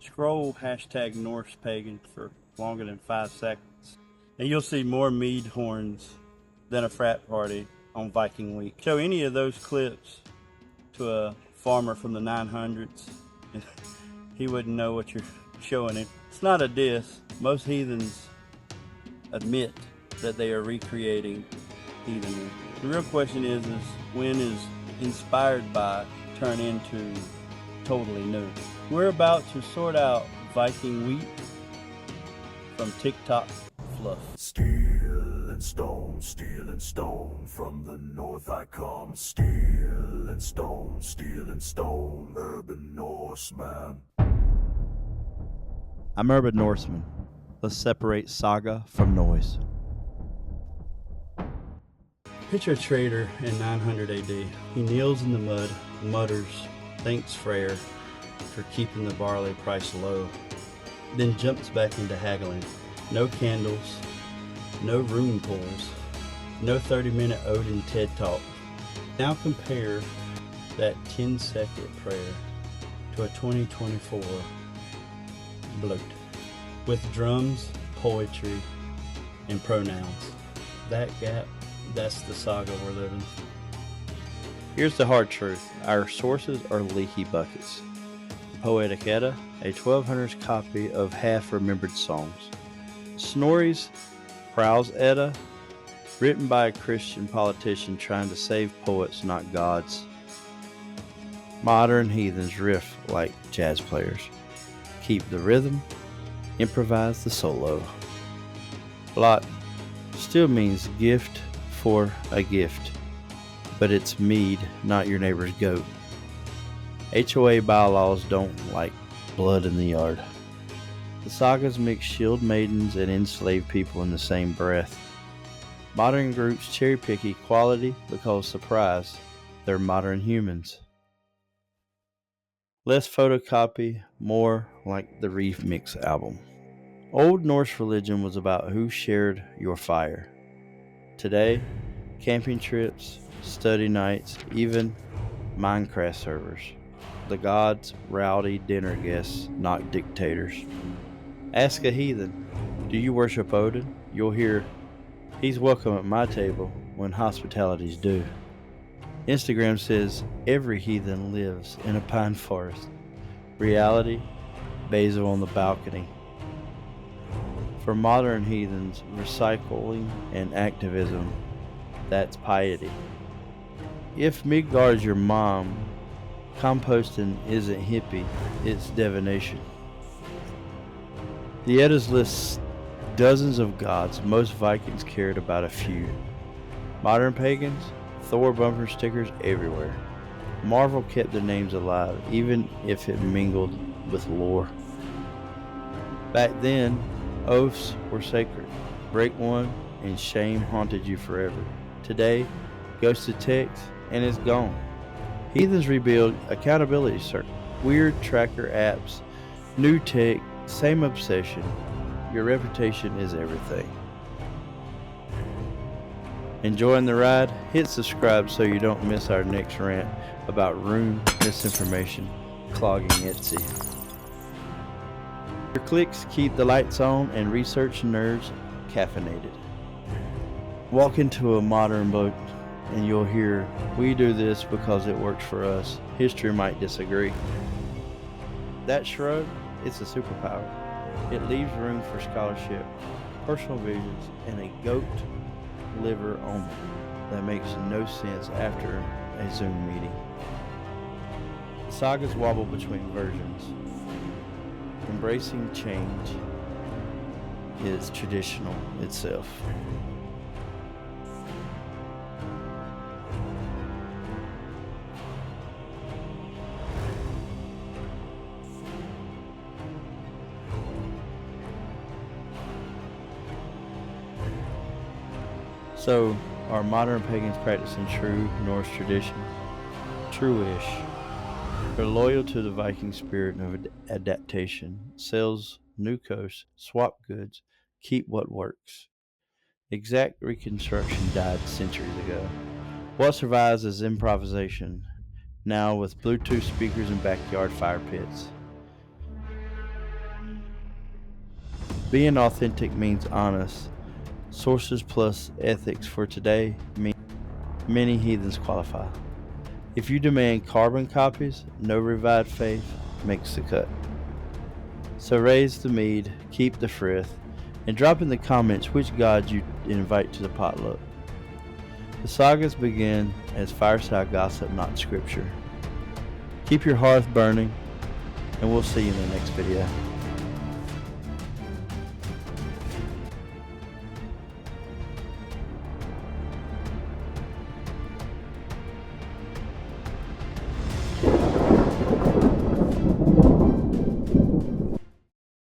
Scroll hashtag Norse Pagan for longer than 5 seconds, and you'll see more mead horns than a frat party on Viking week. Show any of those clips to a farmer from the 900s, and he wouldn't know what you're showing him. It's not a diss. Most heathens admit that they are recreating heathenry. The real question is when is inspired by turn into totally new? We're about to sort out Viking wheat from TikTok fluff. Steel and stone, from the north I come. Steel and stone, urban Norseman. I'm urban Norseman. Let's separate saga from noise. Picture a trader in 900 AD. He kneels in the mud, mutters, thanks Freyr for keeping the barley price low, then jumps back into haggling. No candles, no rune pulls, no 30-minute Odin TED Talk. Now compare that 10-second prayer to a 2024 bloat with drums, poetry, and pronouns. That gap, that's the saga we're living. Here's the hard truth. Our sources are leaky buckets. Poetic Edda, a 1200s copy of half-remembered songs. Snorri's Prose Edda, written by a Christian politician trying to save poets, not gods. Modern heathens riff like jazz players. Keep the rhythm, improvise the solo. Blót still means gift for a gift, but it's mead, not your neighbor's goat. HOA bylaws don't like blood in the yard. The sagas mix shield maidens and enslaved people in the same breath. Modern groups cherry pick equality because, surprise, they're modern humans. Less photocopy, more like the Reef Mix album. Old Norse religion was about who shared your fire. Today, camping trips, study nights, even Minecraft servers. The gods, rowdy dinner guests, not dictators. Ask a heathen, do you worship Odin? You'll hear, he's welcome at my table when hospitality's due. Instagram says every heathen lives in a pine forest. Reality, basil on the balcony. For modern heathens, recycling and activism, that's piety. If Midgard's your mom, composting isn't hippie, it's divination. The Eddas lists dozens of gods. Most Vikings cared about a few. Modern pagans, Thor bumper stickers everywhere. Marvel kept the names alive, even if it mingled with lore. Back then, oaths were sacred. Break one, and shame haunted you forever. Today, ghost detects, and it's gone. Heathens rebuild accountability circle, weird tracker apps, new tech, same obsession. Your reputation is everything. Enjoying the ride? Hit subscribe so you don't miss our next rant about rune misinformation clogging Etsy. Your clicks keep the lights on and research nerds caffeinated. Walk into a modern boat and you'll hear, we do this because it works for us. History might disagree. That shrug, it's a superpower. It leaves room for scholarship, personal visions, and a goat liver only that makes no sense after a Zoom meeting. Sagas wobble between versions. Embracing change is traditional itself. So, are modern pagans practicing true Norse tradition? True-ish. They're loyal to the Viking spirit of adaptation, sells new coasts, swap goods, keep what works. Exact reconstruction died centuries ago. What survives is improvisation, now with Bluetooth speakers and backyard fire pits. Being authentic means honest. Sources plus ethics for today mean many heathens qualify. If you demand carbon copies, no revived faith makes the cut. So raise the mead, keep the frith, and drop in the comments which god you invite to the potluck. The sagas begin as fireside gossip, not scripture. Keep your hearth burning, and we'll see you in the next video.